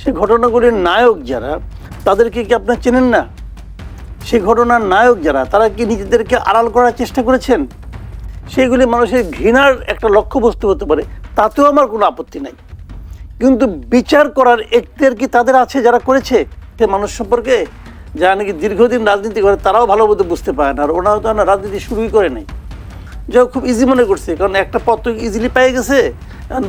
সেই ঘটনাগুলির নায়ক যারা, তাদেরকে কি আপনারা চেনেন না? সেই ঘটনার নায়ক যারা, তারা কি নিজেদেরকে আড়াল করার চেষ্টা করেছেন? সেইগুলি মানুষের ঘৃণার একটা লক্ষ্যবস্তু হতে পারে, তাতেও আমার কোনো আপত্তি নাই। কিন্তু বিচার করার এখতিয়ার কি তাদের আছে যারা করেছে? সে মানুষ সম্পর্কে যারা নাকি দীর্ঘদিন রাজনীতি করে তারাও ভালো মতো বুঝতে পারে না, আর ওনারাও তো না রাজনীতি শুরুই করে নাই। যাও খুব ইজি মনে করছে, কারণ একটা পথ তো ইজিলি পেয়ে গেছে,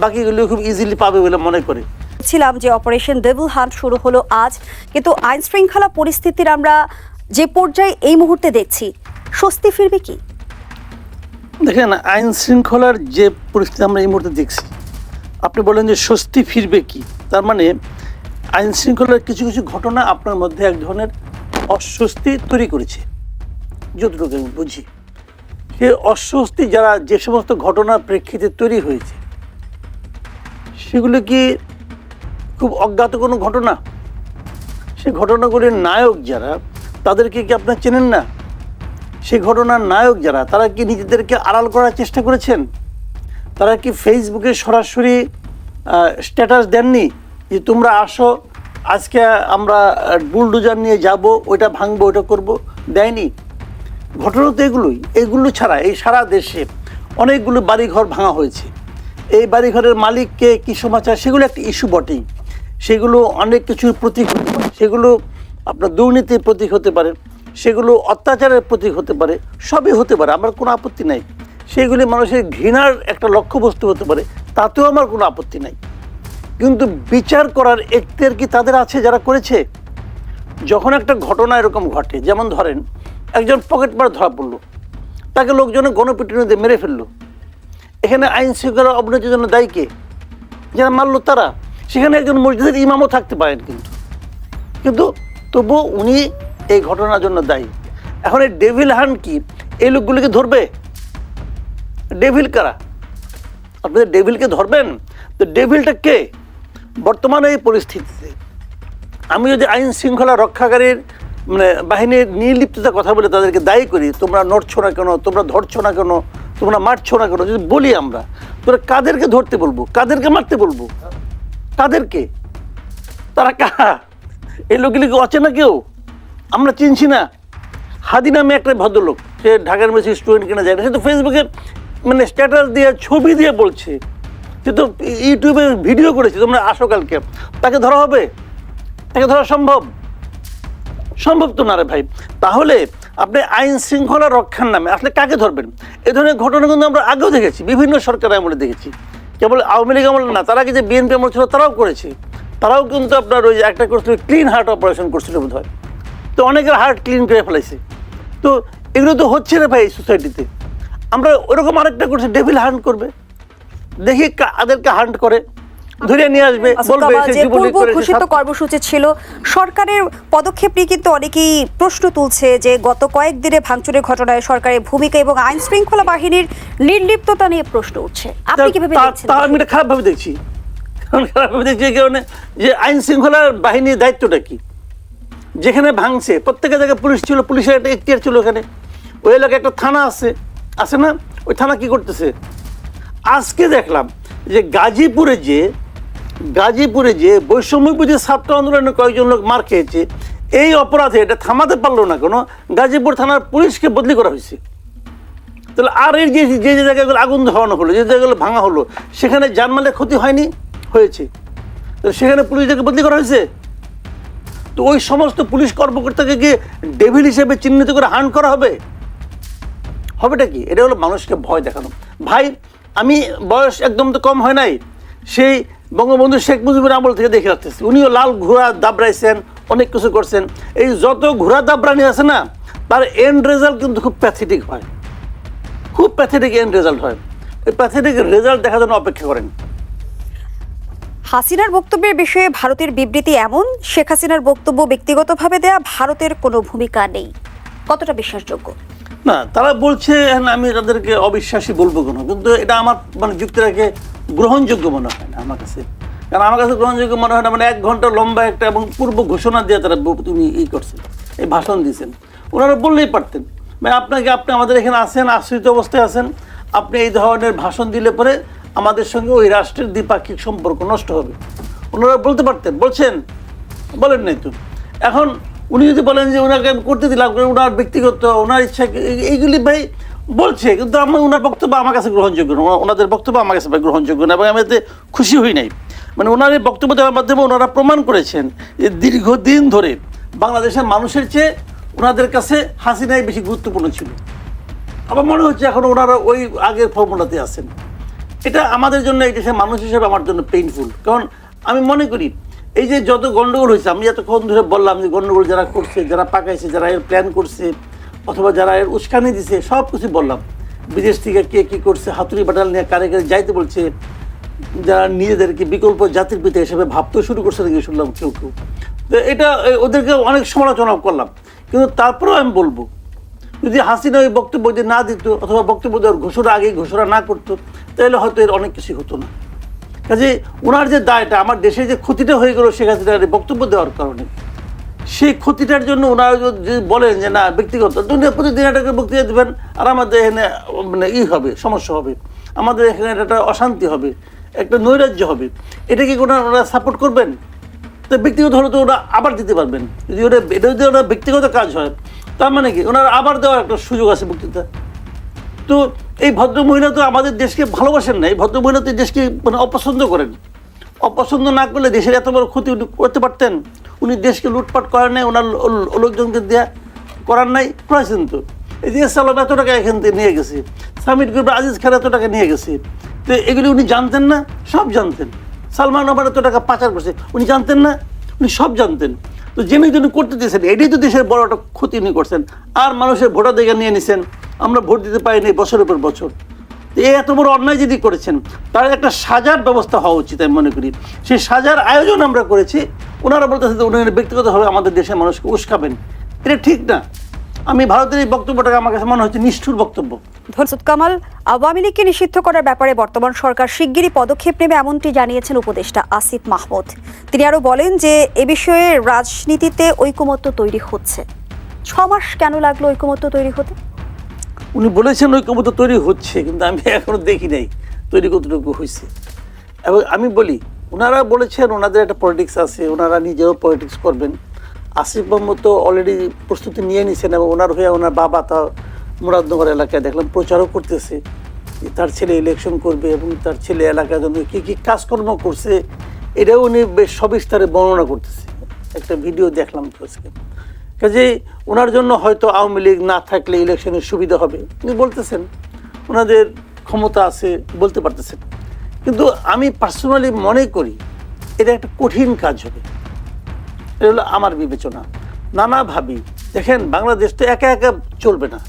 বাকিগুলো খুব ইজিলি পাবে বলে মনে করে। ছিলাম যে অপারেশন ডেভিল হান্ট শুরু হলো আজ, কিন্তু আইন শৃঙ্খলা পরিস্থিতির আমরা যে পর্যায়ে এই মুহূর্তে দেখছি, স্বস্তি ফিরবে কি? দেখেন, আইন শৃঙ্খলার যে পরিস্থিতি আমরা এই মুহূর্তে দেখছি, আপনি বলেন যে স্বস্তি ফিরবে কি, তার মানে আইন শৃঙ্খলার কিছু কিছু ঘটনা আপনার মধ্যে এক ধরনের অস্বস্তি তৈরি করেছে, যতটুকু আমি বুঝি। সে অস্বস্তি যারা যে সমস্ত ঘটনার প্রেক্ষিতে তৈরি হয়েছে, সেগুলো কি খুব অজ্ঞাত কোনো ঘটনা? সে ঘটনাগুলির নায়ক যারা, তাদেরকে কি আপনারা চেনেন না? সেই ঘটনার নায়ক যারা, তারা কি নিজেদেরকে আড়াল করার চেষ্টা করেছেন? তারা কি ফেসবুকে সরাসরি স্ট্যাটাস দেননি যে তোমরা আসো, আজকে আমরা বুলডোজার নিয়ে যাব, ওইটা ভাঙবো, ওইটা করব? দেয়নি। ঘটনা তো এগুলো ছাড়া এই সারা দেশে অনেকগুলো বাড়িঘর ভাঙা হয়েছে। এই বাড়িঘরের মালিককে কী সমাচার, সেগুলো একটা ইস্যু বটেই। সেগুলো অনেক কিছুর প্রতীক হতে পারে, সেগুলো আপনার দুর্নীতির প্রতীক হতে পারে, সেগুলো অত্যাচারের প্রতীক হতে পারে, সবই হতে পারে, আমার কোনো আপত্তি নাই। সেগুলি মানুষের ঘৃণার একটা লক্ষ্যবস্তু হতে পারে, তাতেও আমার কোনো আপত্তি নাই। কিন্তু বিচার করার এখতিয়ার কি তাদের আছে যারা করেছে? যখন একটা ঘটনা এরকম ঘটে, যেমন ধরেন একজন পকেটমার ধরা পড়লো, তাকে লোকজনে গণপিটুনি দিয়ে মেরে ফেললো, এখানে আইন শৃঙ্খলা অবনতির জন্য দায়ী কে? যারা মারলো তারা। সেখানে একজন মসজিদের ইমামও থাকতে পারেন, কিন্তু তবুও উনি এই ঘটনার জন্য দায়ী। এখন এই ডেভিল হান্ট কি, এই লোকগুলিকে ধরবে? ডেভিল কারা? আপনাদের ডেভিলকে ধরবেন? তো ডেভিলটা কে? বর্তমানে এই পরিস্থিতিতে আমি যদি আইন শৃঙ্খলা রক্ষাকারীর বাহিনীর নির্লিপ্ততার কথা বলে তাদেরকে দায়ী করি, তোমরা নড়ছো না কেন, তোমরা ধরছো না কেন, তোমরা মারছো না কেন, যদি বলি আমরা, তোরা কাদেরকে ধরতে বলবো, কাদেরকে মারতে বলবো? কাদেরকে? তারা কারা? এই লোকগুলিকে অচেনা কেউ? আমরা চিনছি না। হাদি নামে একটা ভদ্রলোক, সে ঢাকার মেসি স্টুডেন্ট কিনা যায় না, সে তো ফেসবুকে স্ট্যাটাস দিয়ে ছবি দিয়ে বলছে, সে তো ইউটিউবে ভিডিও করেছে তোমরা আসো কালকে। তাকে ধরা হবে? তাকে ধরা সম্ভব? সম্ভব তো না রে ভাই। তাহলে আপনি আইন শৃঙ্খলা রক্ষার নামে আসলে কাকে ধরবেন? এ ধরনের ঘটনা কিন্তু আমরা আগেও দেখেছি, বিভিন্ন সরকার আমলে দেখেছি। কেবল আওয়ামী লীগ আমলে না, তার আগে যে বিএনপি আমল ছিল তারাও করেছে। তারাও কিন্তু আপনার ওই যে একটা করছিল, ক্লিন হার্ট অপারেশন করছিল বোধ হয়, তো অনেকের হার্ট ক্লিন করে ফেলাইছে। তো এগুলো তো হচ্ছে না ভাই সোসাইটিতে। আমরা ওরকম আরেকটা করছি, ডেভিল হান্ট করবে, দেখি কাদেরকে হান্ট করে, ধরে নিয়ে আসবে, বলবে যে পূর্ব ঘোষিত কর্মসূচি ছিল সরকারের পদক্ষেপ নিয়ে কিন্তু অনেকেই প্রশ্ন তুলছে যে গত কয়েকদিনে ভাঙচুরের ঘটনায় সরকারের ভূমিকা এবং আইন শৃঙ্খলা বাহিনীর নির্লিপ্ততা নিয়ে প্রশ্ন উঠছে। আপনি কিভাবে দেখছেন? আমি এটা খারাপভাবে দেখছি। খারাপভাবে দেখছি এই কারণে যে আইন শৃঙ্খলা বাহিনীর দায়িত্বটা কি? যেখানে ভাঙছে প্রত্যেকের জায়গায় পুলিশ ছিল, পুলিশের একটা এখতিয়ার ছিল। ওখানে ওই এলাকায় একটা থানা আছে না? ওই থানা কি করতেছে? আজকে দেখলাম যে গাজীপুরে যে বৈষম্যবিরোধী ছাত্র আন্দোলনে কয়েকজন লোক মার খেয়েছে, এই অপরাধে এটা থামাতে পারলো না কেন? গাজীপুর থানার পুলিশকে বদলি করা হয়েছে। তাহলে আর এই যে যে জায়গাগুলো আগুন ধরানো হলো, যে জায়গাগুলো ভাঙা হলো, সেখানে জানমালের ক্ষতি হয়নি? হয়েছে। তাহলে সেখানে পুলিশদেরকে বদলি করা হয়েছে। তো ওই সমস্ত পুলিশ কর্মকর্তাকে গিয়ে ডেভিল হিসেবে চিহ্নিত করে হান্ট করা হবে? হবেটা কি? এটা হলো মানুষকে ভয় দেখানো। ভাই, আমি বয়স একদম তো কম হয় নাই, সেই বঙ্গবন্ধু শেখ মুজিবুর আমল থেকে দেখে আসতেছি। উনিও লাল ঘোড়া দাবড়াইছেন, অনেক কিছু করছেন। এই যত ঘোড়া দাবড়ানি আছে না, তার এন্ড রেজাল্ট কিন্তু খুব প্যাথেটিক হয়, খুব প্যাথেটিক এন্ড রেজাল্ট হয়। এই প্যাথেটিক রেজাল্ট দেখার জন্য অপেক্ষা করেন। হাসিনার বক্তব্যের বিষয়ে ভারতের বিবৃতি এমন, শেখ হাসিনার বক্তব্য ব্যক্তিগতভাবে দেয়া, ভারতের কোনো ভূমিকা নেই। কতটা বিশ্বাসযোগ্য? না, তারা বলছে, আমি তাদেরকে অবিশ্বাসী বলবো কেন, কিন্তু এটা আমার যুক্তিটাকে গ্রহণযোগ্য মনে হয় না আমার কাছে। কারণ আমার কাছে গ্রহণযোগ্য মনে হয় না, 1 ঘন্টা লম্বা একটা এবং পূর্ব ঘোষণা দিয়ে তারা তুমি করছেন, এই ভাষণ দিয়েছেন। ওনারা বললেই পারতেন, আপনি আমাদের এখানে আসেন, আশ্রিত অবস্থায় আছেন, আপনি এই ধরনের ভাষণ দিলে পরে আমাদের সঙ্গে ওই রাষ্ট্রের দ্বিপাক্ষিক সম্পর্ক নষ্ট হবে। ওনারা বলতে পারতেন, বলছেন? বলেন নাই তো। এখন উনি যদি বলেন যে ওনাকে আমি করতে দিলাম, ওনার ব্যক্তিগত ওনার ইচ্ছা, এইগুলি ভাই বলছে, কিন্তু আমার ওনার বক্তব্য আমার কাছে গ্রহণযোগ্য না, ওনাদের বক্তব্য আমার কাছে গ্রহণযোগ্য না, এবং আমি এতে খুশি হই নাই। মানে ওনার এই বক্তব্য দেওয়ার মাধ্যমে ওনারা প্রমাণ করেছেন যে দীর্ঘদিন ধরে বাংলাদেশের মানুষের চেয়ে ওনাদের কাছে হাসিনাই বেশি গুরুত্বপূর্ণ ছিল। আমার মনে হচ্ছে এখন ওনারা ওই আগের ফর্মুলাতে আছেন। এটা আমাদের জন্য, এই দেশের মানুষ হিসেবে আমার জন্য পেইনফুল। কারণ আমি মনে করি এই যে যত গণ্ডগোল হয়েছে, আমি এতক্ষণ ধরে বললাম যে গণ্ডগোল যারা করছে, যারা পাকাইছে, যারা এর প্ল্যান করছে, অথবা যারা এর উস্কানি দিছে, সব কিছু বললাম। বিদেশ থেকে কে কী করছে, হাতুড়ি বাটাল নিয়ে কারে কারে যাইতে বলছে, যারা নিজেদেরকে বিকল্প জাতির পিতা হিসেবে ভাবতেও শুরু করছে নাকি শুনলাম কেউ কেউ। তো এটা ওদেরকে অনেক সমালোচনা করলাম, কিন্তু তারপরেও আমি বলবো, যদি হাসিনা ওই বক্তব্য যদি না দিত, অথবা বক্তব্য দেওয়ার ঘোষণা আগে ঘোষণা না করতো, তাহলে হয়তো এর অনেক কিছু হতো না। কাজে ওনার যে দায়টা, আমার দেশে যে ক্ষতিটা হয়ে গেল শেখ হাসিনার বক্তব্য দেওয়ার কারণে, সেই ক্ষতিটার জন্য ওনারা যদি বলেন যে না ব্যক্তিগত, দুনিয়া প্রতিদিন এটাকে বক্তৃতা দেবেন, আর আমাদের এখানে মানে হবে, সমস্যা হবে, আমাদের এখানে একটা অশান্তি হবে, একটা নৈরাজ্য হবে, এটা কি ওনারা সাপোর্ট করবেন? তো ব্যক্তিগত হলে তো ওরা আবার দিতে পারবেন। যদি ওরা এটা যদি ওরা ব্যক্তিগত কাজ হয়, তার মানে কি ওনারা আবার দেওয়ার একটা সুযোগ আছে বক্তৃতা। তো এই ভদ্রমহিলা তো আমাদের দেশকে ভালোবাসেন না, এই ভদ্রমহিলা তো দেশকে মানে অপছন্দ করেন। অপছন্দ না করলে দেশের এত বড় ক্ষতি উনি করতে পারতেন? উনি দেশকে লুটপাট করেন নাই, ওনার লোকজনকে দেয়া করার নাই, করেছেন তো। এই যে সালাম এত টাকা এখান থেকে নিয়ে গেছে, সামিট গ্রুপ আজিজ খান এত টাকা নিয়ে গেছে, তো এগুলি উনি জানতেন না? সব জানতেন। সালমান ওমর এত টাকা পাচার করছে, উনি জানতেন না? উনি সব জানতেন। তো জেনে উনি করতে দিয়েছেন, এটাই তো দেশের বড় একটা ক্ষতি উনি করছেন। আর মানুষের ভোটাধিকার নিয়ে নিছেন, আমরা ভোট দিতে পারিনি বছরের পর বছর। এই এত বড় অন্যায় যদি করেছেন, তার একটা সাজার ব্যবস্থা হওয়া উচিত আমি মনে করি। সেই সাজার আয়োজন আমরা করেছি। ওনারা বলতেছে যে উনি ব্যক্তিগতভাবে আমাদের দেশের মানুষকে উস্কাবেন, এটা ঠিক না। আমি ভারতের এই বক্তব্যটাকে আমার কাছে মনে হচ্ছে নিষ্ঠুর বক্তব্য। ধনসুদ কামাল, আওয়ামী লীগকে নিষিদ্ধ করার ব্যাপারে বর্তমান সরকার শিগগিরই পদক্ষেপ নেবে, এমনটি জানিয়েছেন উপদেষ্টা আসিফ মাহমুদ। তিনি আরও বলেন যে এ বিষয়ে রাজনীতিতে ঐকমত্য তৈরি হচ্ছে। 6 মাস কেন লাগলো ঐকমত্য তৈরি হতে? উনি বলেছেন ঐক্যমত্য তৈরি হচ্ছে, কিন্তু আমি এখনো দেখি নাই তৈরি কতটুকু হয়েছে। এবং আমি বলি, ওনারা বলেছেন ওনাদের একটা পলিটিক্স আছে, ওনারা নিজেও পলিটিক্স করবেন। আসিফ মাহমুদ তো অলরেডি প্রস্তুতি নিয়ে নিছেন, এবং ওনার হয়ে ওনার বাবা তা মুরাদনগর এলাকায় দেখলাম প্রচারও করতেছে যে তার ছেলে ইলেকশন করবে, এবং তার ছেলে এলাকার জন্য কী কী কাজকর্ম করছে এটাও উনি বেশ সবিস্তারে বর্ণনা করতেছে। একটা ভিডিও দেখলাম তো আজকে। কাজেই ওনার জন্য হয়তো আওয়ামী লীগ না থাকলে ইলেকশনের সুবিধা হবে উনি বলতেছেন, ওনাদের ক্ষমতা আছে বলতে পারতেছেন। কিন্তু আমি পার্সোনালি মনে করি এটা একটা কঠিন কাজ হবে। এটা হলো আমার বিবেচনা। নানাভাবে দেখেন, বাংলাদেশ তো একা একা চলবে না,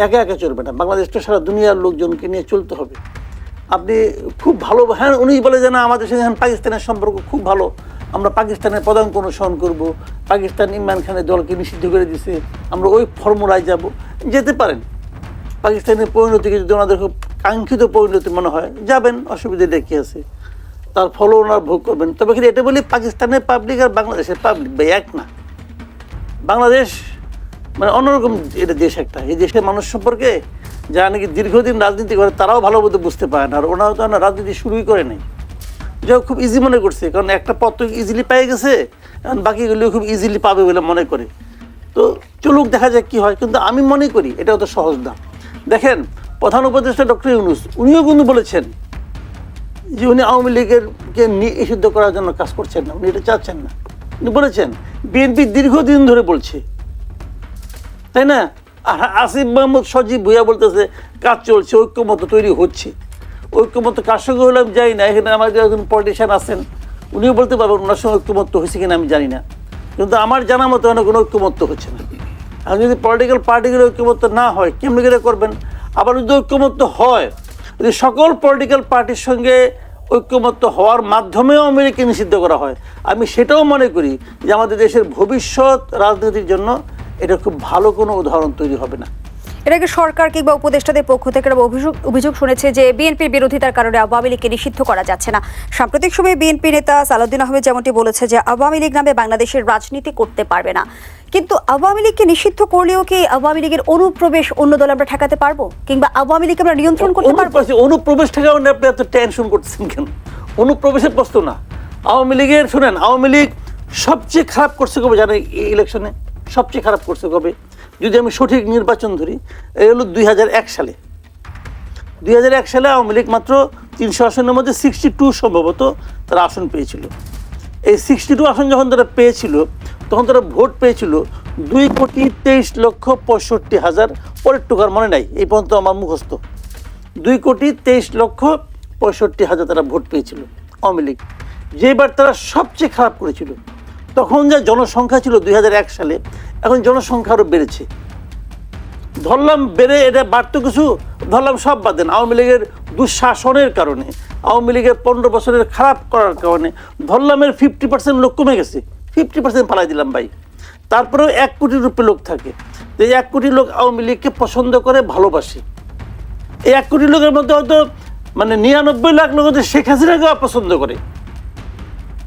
একা একা চলবে না। বাংলাদেশ তো সারা দুনিয়ার লোকজনকে নিয়ে চলতে হবে। আপনি খুব ভালো, হ্যাঁ উনি বলে যে না আমাদের সঙ্গে এখন পাকিস্তানের সম্পর্ক খুব ভালো, আমরা পাকিস্তানের পদাঙ্ক অনুসরণ করব, পাকিস্তান ইমরান খানের দলকে নিষিদ্ধ করে দিছে, আমরা ওই ফর্মুলায় যাব, যেতে পারেন। পাকিস্তানের পরিণতিকে যদি ওনাদের খুব কাঙ্ক্ষিত পরিণতি মনে হয় যাবেন, অসুবিধা দেখে আছে, তার ফলও ওনার ভোগ করবেন। তবে কিন্তু এটা বলি পাকিস্তানের পাবলিক আর বাংলাদেশের পাবলিক ভাই এক না। বাংলাদেশ মানে অন্যরকম এটা দেশ একটা। এই দেশের মানুষ সম্পর্কে যারা নাকি দীর্ঘদিন রাজনীতি করে তারাও ভালো মতো বুঝতে পারে না, আর ওনারাও তো রাজনীতি শুরুই করে নাই। যাও খুব ইজি মনে করছে, কারণ একটা পথ তো ইজিলি পেয়ে গেছে, এখন বাকিগুলিও খুব ইজিলি পাবে বলে মনে করে। তো চলুক, দেখা যাক কী হয়। কিন্তু আমি মনে করি এটাও তো সহজ না। দেখেন, প্রধান উপদেষ্টা ডক্টর ইউনূস উনিও কিন্তু বলেছেন যে উনি আওয়ামী লীগেরকে নিষিদ্ধ করার জন্য কাজ করছেন না, উনি এটা চাচ্ছেন না। উনি বলেছেন, বিএনপি দীর্ঘদিন ধরে বলছে, তাই না? আর আসিফ মাহমুদ সজীব ভুইয়া বলতেছে কাজ চলছে, ঐক্যমত তৈরি হচ্ছে। ঐক্যমত কার সঙ্গে হলে আমি জানি না। এখানে আমাদের একজন পলিটিশিয়ান আছেন, উনিও বলতে পারবেন ওনার সঙ্গে ঐক্যমত্য হয়েছে কিনা আমি জানি না, কিন্তু আমার জানা মতো কোনো ঐক্যমত্য হচ্ছে না। আর যদি পলিটিক্যাল পার্টিগুলো ঐক্যমত্য না হয় কেমনি করে করবেন? আবার যদি ঐক্যমত্য হয়, যদি সকল পলিটিক্যাল পার্টির সঙ্গে ঐক্যমত্য হওয়ার মাধ্যমেও আওয়ামী লীগকে নিষিদ্ধ করা হয়, আমি সেটাও মনে করি যে আমাদের দেশের ভবিষ্যৎ রাজনীতির জন্য এটা খুব ভালো কোনো উদাহরণ তৈরি হবে না। এর আগে সরকার কিংবা উপদেষ্টাদের পক্ষ থেকে অভিযোগ শুনেছে যে বিএনপির বিরোধিতার কারণে আওয়ামী লীগকে নিষিদ্ধ করা যাচ্ছে না। সাম্প্রতিক সময়ে বিএনপি নেতা সালাউদ্দিন আহমেদ যেমনটি বলেছে যে আওয়ামী লীগ নামে বাংলাদেশের রাজনীতি করতে পারবে না। কিন্তু আওয়ামী লীগকে নিষিদ্ধ করলেও কি আওয়ামী লীগের অনুপ্রবেশ অন্য দল আমরা ঠেকাতে পারবো, কিংবা আওয়ামী লীগকে আমরা নিয়ন্ত্রণ করতে পারবো? অনুপ্রবেশ ঠেকানো আপনি এত টেনশন করতেছেন কেন? অনুপ্রবেশের প্রশ্ন না। আওয়ামী লীগের শুনেন, আওয়ামী লীগ সবচেয়ে খারাপ করছে কবে জানেন? এই ইলেকশনে সবচেয়ে খারাপ করছে কবে, যদি আমি সঠিক নির্বাচন ধরি, এই হলো 2001 সালে। 2001 সালে আওয়ামী লীগ মাত্র 300 আসনের মধ্যে 62 সম্ভবত তারা আসন পেয়েছিল। এই 62 আসন যখন তারা পেয়েছিল, তখন তারা ভোট পেয়েছিল 2,23,65,000, পরের টুকার মনে নাই, এই পর্যন্ত আমার মুখস্থ। 2,23,65,000 তারা ভোট পেয়েছিল আওয়ামী লীগ, যেবার তারা সবচেয়ে খারাপ করেছিল। তখন যা জনসংখ্যা ছিল 2001 সালে, এখন জনসংখ্যা আরও বেড়েছে। ধরলাম বেড়ে, এটা বাড়তো কিছু, ধরলাম সব বাদ দেন, আওয়ামী লীগের দুঃশাসনের কারণে, আওয়ামী লীগের 15 বছরের খারাপ করার কারণে ধরলাম এর 50% লোক কমে গেছে, 50% পালাই দিলাম ভাই। তারপরেও 1 কোটির রূপে লোক থাকে, যে 1 কোটি লোক আওয়ামী লীগকে পছন্দ করে, ভালোবাসে। এই 1 কোটি লোকের মধ্যে হয়তো 99 লাখ লোক হয়তো শেখ হাসিনাকে অপছন্দ করে,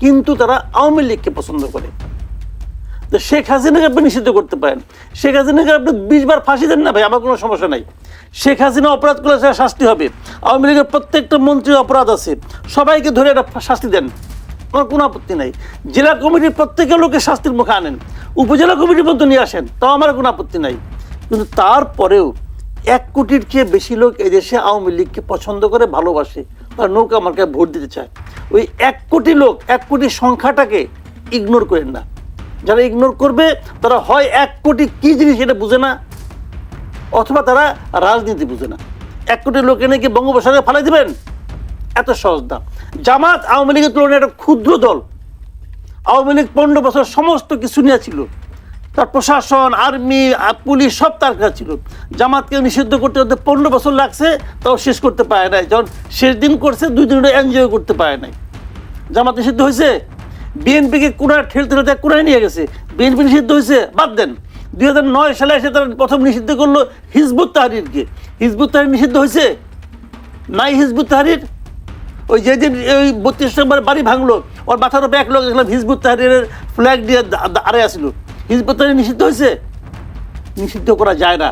কিন্তু তারা আওয়ামী লীগকে পছন্দ করে। তো শেখ হাসিনাকে আপনি নিষিদ্ধ করতে পারেন, শেখ হাসিনাকে আপনি 20 বার ফাঁসি দেন না ভাই, আমার কোনো সমস্যা নাই। শেখ হাসিনা অপরাধ করলে সেটা শাস্তি হবে। আওয়ামী লীগের প্রত্যেকটা মন্ত্রীর অপরাধ আছে, সবাইকে ধরে একটা শাস্তি দেন, আমার কোনো আপত্তি নাই। জেলা কমিটির প্রত্যেকের লোকে শাস্তির মুখে আনেন, উপজেলা কমিটির মধ্যে নিয়ে আসেন, তাও আমার কোনো আপত্তি নাই। কিন্তু তারপরেও 1 কোটির চেয়ে বেশি লোক এদেশে আওয়ামী লীগকে পছন্দ করে, ভালোবাসে, তারা নৌকা মার্কায় ভোট দিতে চায়। ওই 1 কোটি লোক, 1 কোটির সংখ্যাটাকে ইগনোর করেন না। যারা ইগনোর করবে তারা হয় 1 কোটি কী জিনিস এটা বুঝে না, অথবা তারা রাজনীতি বুঝে না। 1 কোটি লোক এনে কি বঙ্গোপসাগরে ফালাই দিবেন? এত সহজ না। জামাত আওয়ামী লীগের তুলনায় একটা ক্ষুদ্র দল। আওয়ামী লীগ 15 বছর সমস্ত কিছু নিয়ে ছিল, তার প্রশাসন, আর্মি, পুলিশ সব তার কাছে ছিল। জামাতকে নিষিদ্ধ করতে 15 বছর লাগছে, তাও শেষ করতে পারে নাই। যখন শেষ দিন করছে, 2 দিন এনজয় করতে পারে নাই। জামাত নিষিদ্ধ হয়েছে, বিএনপিকে কোনায় ঠেলতে ঠেলতে কোনায় নিয়ে গেছে, বিএনপি নিষিদ্ধ হয়েছে, বাদ দেন। 2009 সালে এসে তারা প্রথম নিষিদ্ধ করলো হিজবুত তাহরিরকে। হিজবুত তাহরির নিষিদ্ধ হয়েছে? নাই হিজবুত তাহরির। ওই যেদিন ওই 32 নম্বর বাড়ি ভাঙলো, ওর মাথার উপরে 1 লোক দেখলাম হিজবুত তাহরিরের ফ্ল্যাগ দিয়ে আড়াই আসছিল। হিজবুত তাহরির নিষিদ্ধ হয়েছে? নিষিদ্ধ করা যায় না।